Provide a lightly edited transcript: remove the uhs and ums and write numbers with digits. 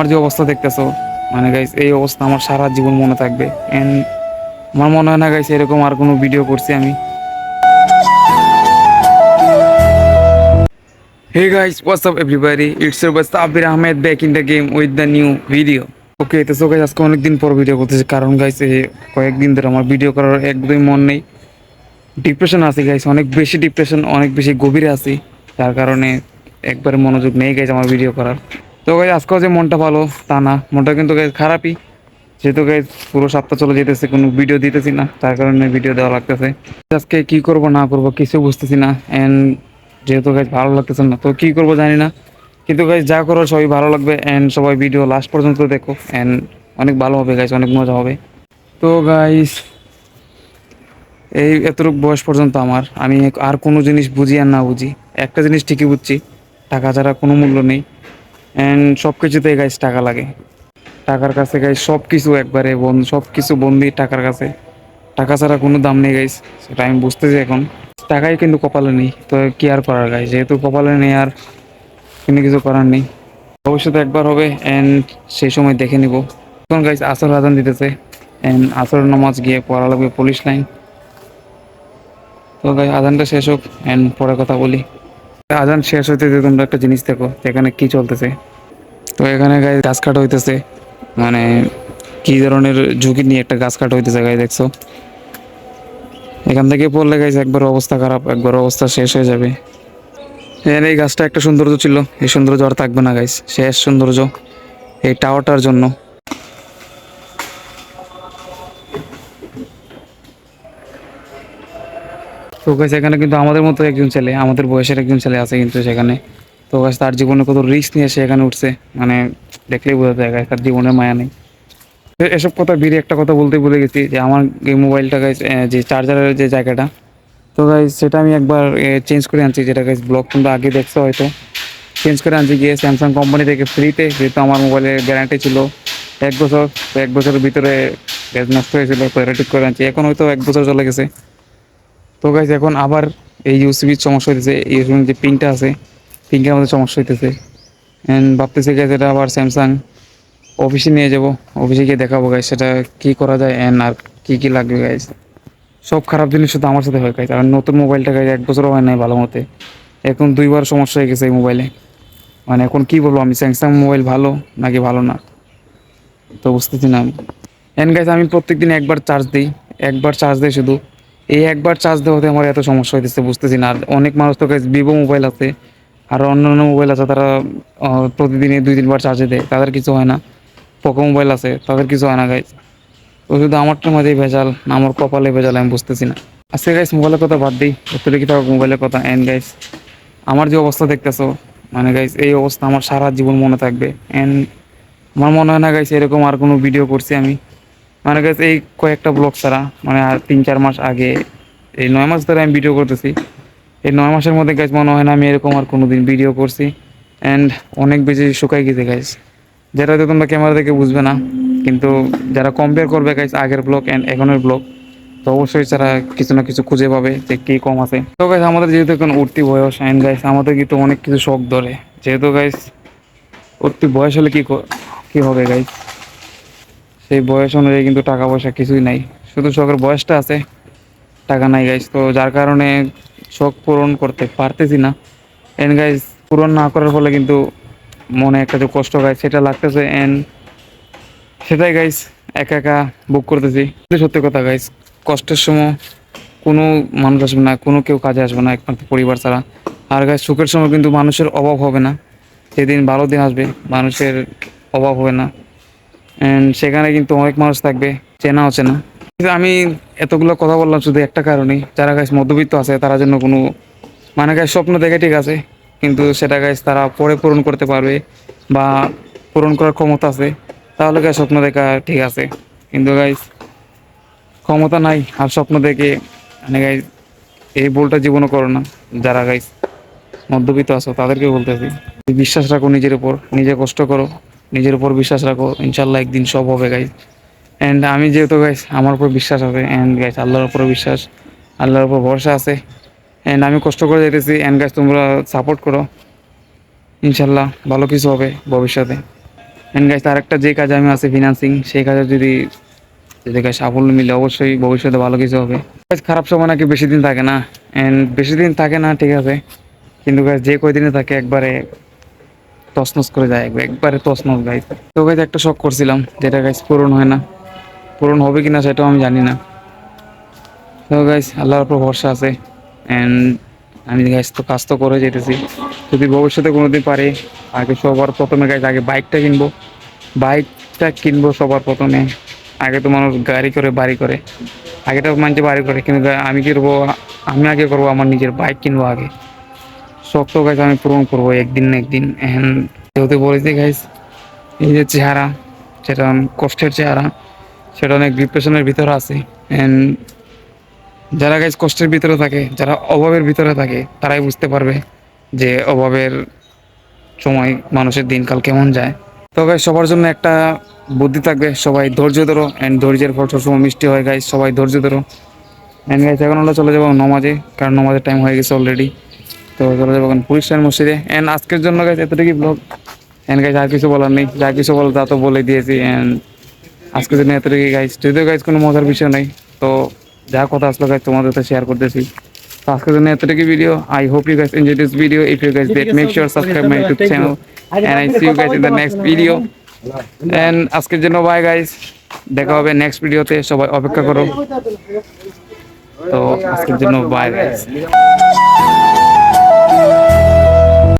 আমার যে অবস্থা দেখতেছো, মানে গাইস এই অবস্থা আমার সারা জীবন মনে থাকবে। এন্ড আমার মনে হয় না গাইস এরকম আর কোনো ভিডিও করছি আমি। Hey guys, what's up everybody? It's your boy Sabir Ahmed back in the game with the new video. ওকে, তো গাইস আজকে অনেকদিন পর ভিডিও করতেছি, কারণ গাইস এই কয়েকদিন ধরে আমার ভিডিও করার একদমই মন নেই। ডিপ্রেশন আছি গাইস, অনেক বেশি ডিপ্রেশন, অনেক বেশি গভীরে আছি, যার কারণে একবারে মনোযোগ নেই গাইস আমার ভিডিও করার। তো গাইস আজকেও যে মনটা ভালো তা না, মনটা কিন্তু গাইস খারাপই, যেহেতু গাইস পুরো সপ্তাহ চলে যেতেছে, কোনো ভিডিও দিতেছি না, তার কারণে ভিডিও দেওয়া লাগতেছে। আজকে কি করব না করব কিছু বুঝতেছি না। এন্ড যেহেতু গাইস ভালো লাগতেছে না, তো কি করব জানি না, কিন্তু গাইস যা করো সবাই ভালো লাগবে। এন্ড সবাই ভিডিও লাস্ট পর্যন্ত দেখো, এন্ড অনেক ভালো হবে গাইস, অনেক মজা হবে। তো গাইস এই এতটুকু বয়স পর্যন্ত আমি আর কোনো জিনিস বুঝি আর না বুঝি, একটা জিনিস ঠিকই বুঝছি, টাকা ছাড়া কোনো মূল্য নেই। এন্ড সব কিছুতেই গাইস টাকা লাগে, টাকার কাছে গাইস সব কিছু একবারে বন্ধ, সব কিছু বন্দি টাকার কাছে। টাকা ছাড়া কোনো দাম নেই গাইস, সেটা আমি বুঝতেছি এখন। টাকাই কিন্তু কপালে নেই, তো কি আর করার গাইস, যেহেতু কপালে নেই আর কোনো কিছু করার নেই। ভবিষ্যতে একবার হবে, এন্ড সেই সময় দেখে নিব। এখন গাইস আসর আজান দিতেছে, এন্ড আসর নামাজ গিয়ে পড়া লাগবে পুলিশ লাইন। তো গাইস আজানটা শেষ হোক, এন্ড পরে কথা বলি। আজান শেষ হইতে যে তোমরা একটা জিনিস দেখো এখানে কি চলতেছে। তো এখানে গাইস গাছ কাটা হইতেছে, মানে কি ধরনের ঝুঁকি নিয়ে একটা গাছ কাটা হইতেছে গাইস, দেখছো? এখান থেকে পড়লে গাইস একবার অবস্থা খারাপ, একবার অবস্থা শেষ হয়ে যাবে। এই গাছটা একটা সৌন্দর্য ছিল, এই সৌন্দর্য আর থাকবে না গাইস, শেষ সৌন্দর্য এই টাওয়ারটার জন্য। তো গাইস এখানে কিন্তু আমাদের মতো একজন ছেলে, আমাদের বয়সের একজন ছেলে আছে কিন্তু সেখানে। তো গাইস তার জীবনে কত রিস্ক নিয়ে সে এখানে উঠছে, মানে দেখলেই বোঝা যায় গাইস তার জীবনের মায়া নেই। এসব কথা বিড়ি একটা কথা বলতে ভুলে গেছি, যে আমার এই মোবাইলটা গাইস যে চার্জারের যে জায়গাটা, তো গাইস সেটা আমি একবার চেঞ্জ করে আনছি, যেটা গাইস ব্লগ তোমরা আগে দেখছো হয়তো। চেঞ্জ করে আনছি গিয়ে স্যামসাং কোম্পানি থেকে ফ্রিতে, যেহেতু আমার মোবাইলের গ্যারান্টি ছিল 1 বছর। তো 1 বছরের ভিতরে গ্যাস নষ্ট হয়েছিল, তো এটা ঠিক করে আনছি, এখন হয়তো 1 বছর চলে গেছে। তো গাইস এখন আবার এই ইউসিবির সমস্যা হইতেছে, ইউসিবির যে পিনটা আছে, পিনটার মধ্যে সমস্যা হইতেছে। অ্যান্ড ভাবতেছি গাইস এটা আবার স্যামসাং অফিসে নিয়ে যাব, অফিসে গিয়ে দেখাবো গাইস সেটা কী করা যায়, অ্যান্ড আর কী কী লাগবে গাইস। সব খারাপ জিনিস শুধু আমার সাথে হয় গাইস, আর নতুন মোবাইলটা গাইস 1 বছরও হয় নাই ভালো মতে, এখন 2বার সমস্যা হয়ে গেছে এই মোবাইলে। মানে এখন কি বলবো আমি, স্যামসাং মোবাইল ভালো নাকি ভালো না তো বুঝতেছি না আমি। এন্ড গাইস আমি প্রত্যেকদিন একবার চার্জ দিই, একবার চার্জ দিই শুধু। এই একবার চার্জ দেওয়াতে আমার এত সমস্যা হইতেছে বুঝতেছি না। আর অনেক মানুষ তো গাইস ভিভো মোবাইল আছে, আর অন্যান্য মোবাইল আছে, তারা প্রতিদিনই 2-3বার চার্জে দেয়, তাদের কিছু হয় না। পোকো মোবাইল আছে, তাদের কিছু হয় না গাইস। তো শুধু আমারটার মধ্যেই ভেজাল না, আমার কপালে ভেজাল, আমি বুঝতেছি না। আজকে গাইস মোবাইলের কথা বাদ দিই, একটু দেখি থাকো মোবাইলের কথা। এন্ড গাইস আমার যে অবস্থা দেখতেছো, মানে গাইস এই অবস্থা আমার সারা জীবন মনে থাকবে। এন্ড আমার মনে হয় না গাইস এরকম আর কোনো ভিডিও করছি আমি। মানে গাইস এই কয়েকটা ব্লগ ছাড়া, মানে আর 3-4 মাস আগে, এই 9 মাস ধরে আমি ভিডিও করতেছি। এই 9 মাসের মধ্যে গাইস মনে হয় না আমি এরকম আর কোনো দিন ভিডিও করছি। অ্যান্ড অনেক বেশি শুকাই গেছে গাইস, যেটা হয়তো তোমরা ক্যামেরা দেখে বুঝবে না, কিন্তু যারা কম্পেয়ার করবে গাইস আগের ব্লগ অ্যান্ড এখনের ব্লগ, তো অবশ্যই তারা কিছু না কিছু খুঁজে পাবে যে কী কম আছে। তো গাইস আমাদের যেহেতু এখন উঠতি বয়স, অ্যান্ড গাইস আমাদের কিন্তু অনেক কিছু শখ ধরে, যেহেতু গাইস উঠতি বয়স হলে কী হবে গাইস, সেই বয়স অনুযায়ী কিন্তু টাকা পয়সা কিছুই নাই, শুধু শখের বয়সটা আছে, টাকা নাই গাইস। তো যার কারণে শখ পূরণ করতে পারতেছি না। এন্ড গাইস পূরণ না করার ফলে কিন্তু মনে একটা যে কষ্ট গাইস সেটা লাগতেছে, এন্ড সেটাই গাইস একা একা বুক করতেছি। কিন্তু সত্যি কথা গাইস, কষ্টের সময় কোনো মানুষ আসবে না, কোনো কেউ কাজে আসবে না একমাত্র পরিবার ছাড়া। আর গাইস সুখের সময় কিন্তু মানুষের অভাব হবে না, সেদিন ভালো দিন আসবে, মানুষের অভাব হবে না। অ্যান্ড সেখানে কিন্তু অনেক মানুষ থাকবে, চেনা অচেনা। কিন্তু আমি এতগুলো কথা বললাম শুধু একটা কারণেই, যারা গাইস মধ্যবিত্ত আছে তারা জন্য কোনো, মানে গাইস স্বপ্ন দেখে ঠিক আছে, কিন্তু সেটা গাইস তারা পরে পূরণ করতে পারবে বা পূরণ করার ক্ষমতা আছে, তাহলে গাইস স্বপ্ন দেখা ঠিক আছে। কিন্তু গাইস ক্ষমতা নাই আর স্বপ্ন দেখে, মানে গাইস এই ভুলটা জীবনও করো না। যারা গাইস মধ্যবিত্ত আছো তাদেরকে বলতেছি, বিশ্বাস রাখো নিজের উপর, নিজে কষ্ট করো, নিজের উপর বিশ্বাস রাখো, ইনশাল্লাহ একদিন সব হবে গাইস। অ্যান্ড আমি যেহেতু গাইস আমার উপর বিশ্বাস আছে, অ্যান্ড গাইস আল্লাহর উপর বিশ্বাস, আল্লাহর উপর ভরসা আছে, অ্যান্ড আমি কষ্ট করে যেতেছি। অ্যান্ড গাইস তোমরা সাপোর্ট করো, ইনশাল্লাহ ভালো কিছু হবে ভবিষ্যতে। এন্ড গাইস আরেকটা যে কাজে আমি আছি ফিনান্সিং, সেই কাজে যদি যদি guys সাফল্য মিলে অবশ্যই ভবিষ্যতে ভালো কিছু হবে। Guys, খারাপ সময় নাকি বেশি দিন থাকে না, এন্ড বেশি দিন থাকে না ঠিক আছে, কিন্তু guys যে কয়দিনে থাকে একবারে তছনছ করে যায়, একবারে তছনছ গাইস। তো গাইস একটা শখ করছিলাম যেটা গাইস পূরণ হয় না, পূরণ হবে কিনা সেটাও আমি জানি না। তো গাইস আল্লাহর উপর ভরসা আছে, এন্ড আমি গাইস তো কাজ তো করে যেতেছি, যদি ভবিষ্যতে কোনোদিন পারি আগে সবার প্রথমে গাইস আগে বাইকটা কিনবো, বাইকটা কিনবো সবার প্রথমে। আগে তো মানুষ গাড়ি করে বাড়ি করে, আগেটা মানছে বাড়ি করে, কিন্তু আমি কি করবো, আমি আগে করবো আমার নিজের বাইক কিনবো আগে। শখ তো গাইস আমি পূরণ করবো একদিন না একদিন। এন্ড যেহেতু বলেছি গাইস, এই যে চেহারা, সেটা কষ্টের চেহারা, সেটা অনেক ডিপ্রেশনের ভিতরে আছে। এন্ড যারা গাইজ কষ্টের ভিতরে থাকে, যারা অভাবের ভিতরে থাকে, তারাই বুঝতে পারবে যে অভাবের সময় মানুষের দিনকাল কেমন যায়। তো গাইজ সবার জন্য একটা বুদ্ধি থাকবে, সবাই ধৈর্য ধরো, অ্যান্ড ধৈর্যের ফল সবসময় মিষ্টি হয় গাইজ, সবাই ধৈর্য ধরো। অ্যান্ড গাইজ এখন আমরা চলে যাবো নমাজে, কারণ নমাজের টাইম হয়ে গেছে অলরেডি। তো চলে যাবো এখন পুলিশান মসজিদে। অ্যান্ড আজকের জন্য গাইজ এতটুকুই ব্লগ। অ্যান্ড গাইজ আর কিছু বলার নেই, যা কিছু বলো তা তো বলে দিয়েছি। অ্যান্ড আজকের জন্য এতটুকুই গাইজ, যদিও গাইজ কোনো মজার বিষয় নেই, তো যা কথা আসলো গাইজ তোমাদের সাথে শেয়ার করতেছি। তো আজকের জন্য এতটুকু video. I hope you guys enjoy this video. If you guys did, make sure subscribe my YouTube channel, and I see you guys in the next video. And আজকের জন্য bye guys, দেখা হবে next ভিডিওতে, সবাই অপেক্ষা করো। তো আজকের জন্য bye guys.